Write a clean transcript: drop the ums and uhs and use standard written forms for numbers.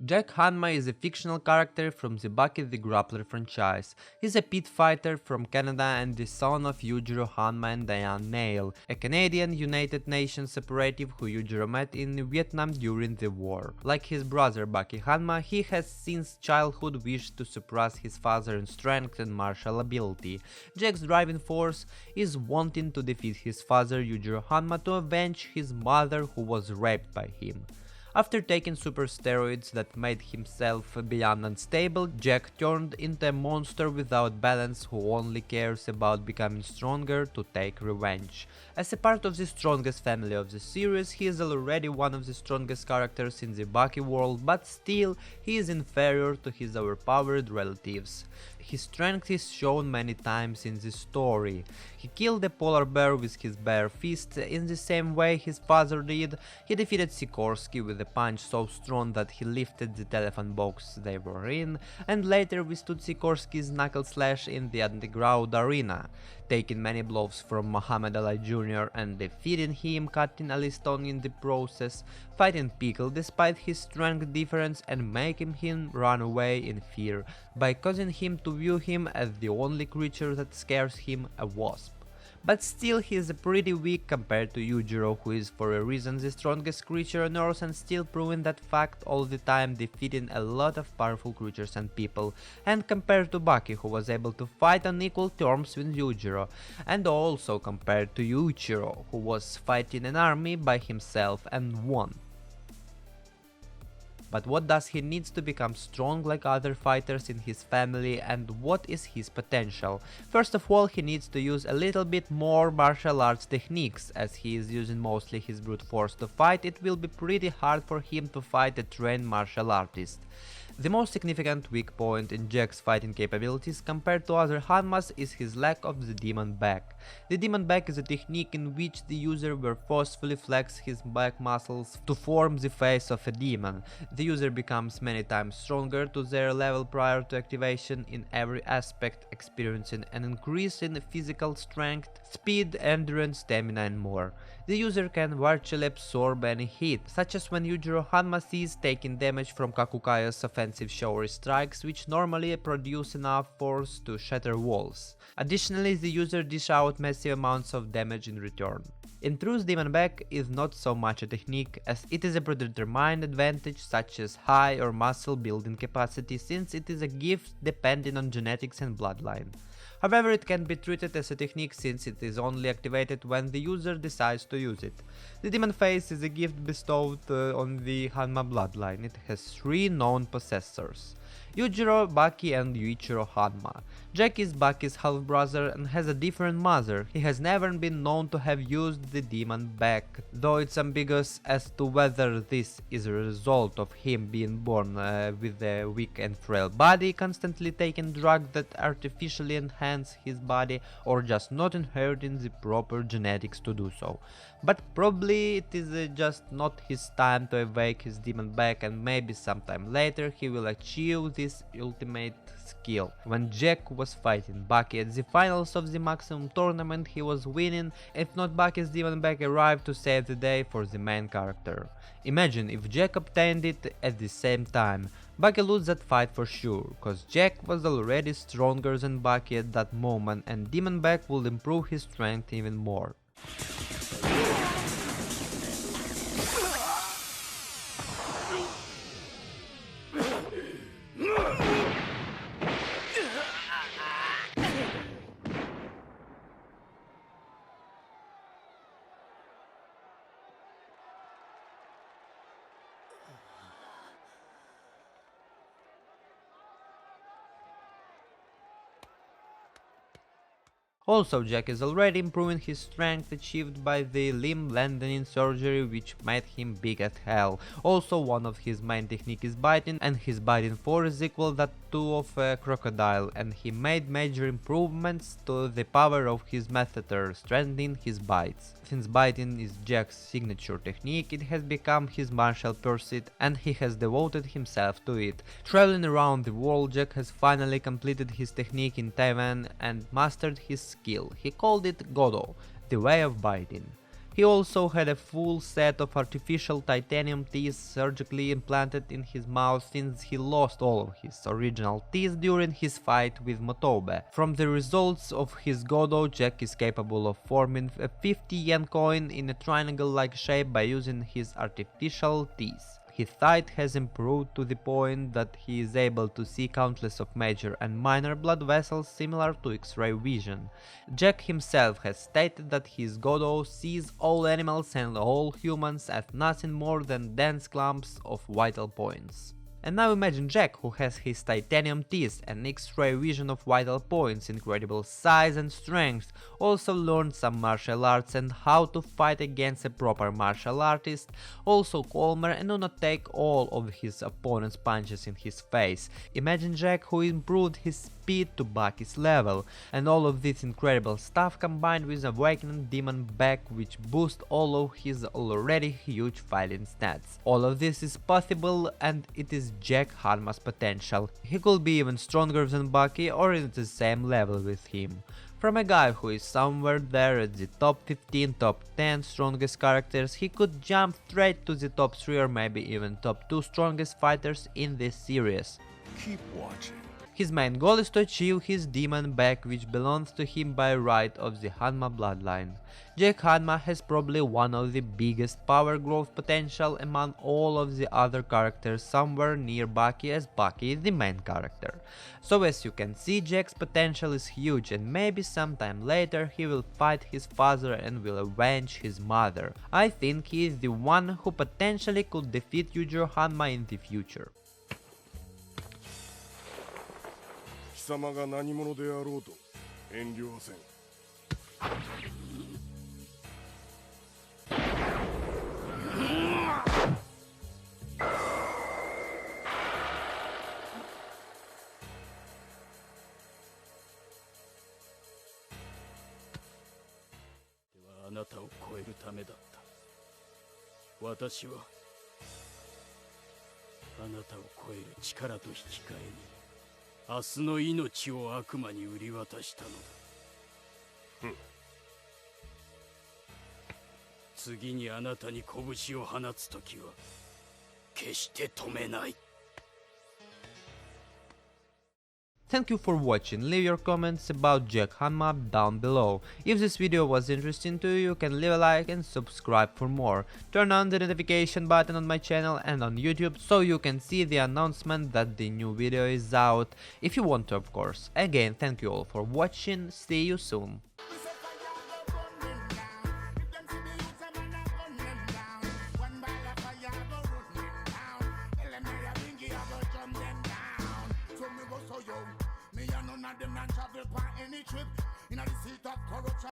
Jack Hanma is a fictional character from the Baki the Grappler franchise. He's a pit fighter from Canada and the son of Yujiro Hanma and Diane, a Canadian United Nations operative who Yujiro met in Vietnam during the war. Like his brother Baki Hanma, he has since childhood wished to surpass his father in strength and martial ability. Jack's driving force is wanting to defeat his father Yujiro Hanma to avenge his mother who was raped by him. After taking super steroids that made himself beyond unstable, Jack turned into a monster without balance who only cares about becoming stronger to take revenge. As a part of the strongest family of the series, he is already one of the strongest characters in the Baki world, but still he is inferior to his overpowered relatives. His strength is shown many times in the story. He killed a polar bear with his bare fist in the same way his father did. He defeated Sikorsky with a punch so strong that he lifted the telephone box they were in, and later withstood Sikorsky's knuckle slash in the underground arena, taking many blows from Muhammad Ali Jr. and defeating him, cutting Ali Stone in the process, fighting Pickle despite his strength difference and making him run away in fear by causing him to view him as the only creature that scares him, a wasp. But still he is pretty weak compared to Yujiro, who is for a reason the strongest creature on Earth and still proving that fact all the time, defeating a lot of powerful creatures and people, and compared to Baki, who was able to fight on equal terms with Yujiro, and also compared to Yujiro, who was fighting an army by himself and won. But what does he need to become strong like other fighters in his family, and what is his potential? First of all, he needs to use a little bit more martial arts techniques. As he is using mostly his brute force to fight, it will be pretty hard for him to fight a trained martial artist. The most significant weak point in Jack's fighting capabilities compared to other Hanmas is his lack of the demon back. The demon back is a technique in which the user will forcefully flex his back muscles to form the face of a demon. The user becomes many times stronger to their level prior to activation in every aspect, experiencing an increase in physical strength, speed, endurance, stamina and more. The user can virtually absorb any hit, such as when Yujiro Hanma sees taking damage from Kakukaya's offensive showery strikes, which normally produce enough force to shatter walls. Additionally, the user dish out massive amounts of damage in return. In truth, Demon Back is not so much a technique, as it is a predetermined advantage such as high or muscle building capacity, since it is a gift depending on genetics and bloodline. However, it can be treated as a technique since it is only activated when the user decides to use it. The Demon Face is a gift bestowed on the Hanma bloodline. It has 3 known possessors: Yujiro, Baki and Yujiro Hanma. Jack is Baki's half-brother and has a different mother. He has never been known to have used the demon back, though it's ambiguous as to whether this is a result of him being born with a weak and frail body, constantly taking drugs that artificially enhance his body, or just not inheriting the proper genetics to do so. But probably it is just not his time to awake his demon back, and maybe sometime later he will achieve this ultimate skill. When Jack was fighting Baki at the finals of the Maximum tournament, he was winning if not Baki's demon back arrived to save the day for the main character. Imagine if Jack obtained it at the same time. Baki loses that fight for sure, cause Jack was already stronger than Baki at that moment, and demon back will improve his strength even more. Also, Jack is already improving his strength achieved by the limb lengthening surgery, which made him big as hell. Also, one of his main technique is biting, and his biting force is equal that to of a crocodile, and he made major improvements to the power of his masseter, strengthening his bites. Since biting is Jack's signature technique, it has become his martial pursuit and he has devoted himself to it. Traveling around the world, Jack has finally completed his technique in Taiwan and mastered his skill. He called it Godo, the way of biting. He also had a full set of artificial titanium teeth surgically implanted in his mouth since he lost all of his original teeth during his fight with Motobe. From the results of his Godo, Jack is capable of forming a 50 yen coin in a triangle-like shape by using his artificial teeth. His sight has improved to the point that he is able to see countless of major and minor blood vessels similar to X-ray vision. Jack himself has stated that his Godo sees all animals and all humans as nothing more than dense clumps of vital points. And now imagine Jack, who has his titanium teeth and X-ray vision of vital points, incredible size and strength, also learned some martial arts and how to fight against a proper martial artist, also calmer and do not take all of his opponent's punches in his face. Imagine Jack, who improved his speed to Baki's level, and all of this incredible stuff combined with awakening demon back, which boosts all of his already huge fighting stats. All of this is possible, and it is Jack Hanma's potential. He could be even stronger than Baki or in the same level with him. From a guy who is somewhere there at the top 15, top 10 strongest characters, he could jump straight to the top 3 or maybe even top 2 strongest fighters in this series. Keep watching. His main goal is to achieve his demon back, which belongs to him by right of the Hanma bloodline. Jack Hanma has probably one of the biggest power growth potential among all of the other characters, somewhere near Baki, as Baki is the main character. So as you can see, Jack's potential is huge, and maybe sometime later he will fight his father and will avenge his mother. I think he is the one who potentially could defeat Yujiro Hanma in the future. 貴様が何者であろうと遠慮はせん。あなたを超えるためだった。私はあなたを超える力と引き換えに明日の命を悪魔に売り渡したのだ。次にあなたに拳を放つときは決して止めない。Thank you for watching, leave your comments about Jack Hanma down below. If this video was interesting to you, you can leave a like and subscribe for more. Turn on the notification button on my channel and on YouTube so you can see the announcement that the new video is out, if you want to, of course. Again, thank you all for watching, see you soon. Me and none of them non travel for any trip. In the seat of corruption.